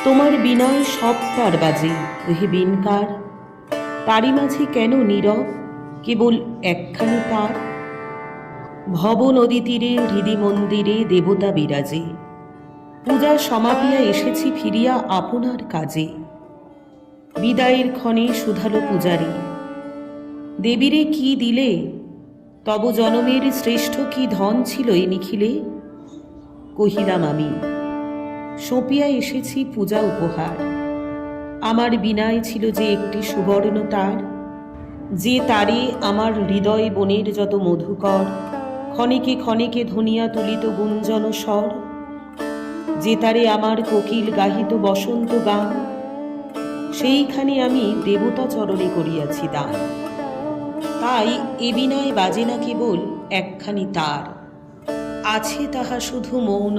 তোমার বিনয় সব তার বাজে, ওহে বিনকার। তারই মাঝে কেন নীরব কেবল একখানি তার? ভব নদী তীরে হৃদি মন্দিরে দেবতা বিরাজে, পূজা সমাপিয়া এসেছি ফিরিয়া আপনার কাজে। বিদায়ের ক্ষণে শুধালো পূজারী, দেবীরে কি দিলে? তব জনমের শ্রেষ্ঠ কি ধন ছিল এ নিখিলে? কহিলাম আমি, সঁপিয়া এসেছি পূজা উপহার। আমার বিনায় ছিল যে একটি সুবর্ণ তার, যে তারে আমার হৃদয় বনের যত মধুকর ক্ষণিকে ক্ষণিকে ধনিয়া তুলিত গুঞ্জন স্বর, যে তারে আমার কোকিল গাহিত বসন্ত গান, সেইখানে আমি দেবতা চরণে করিয়াছি দান। তাই এ বিনায় বাজে না কেবল একখানি তার, আছে তাহা শুধু মৌন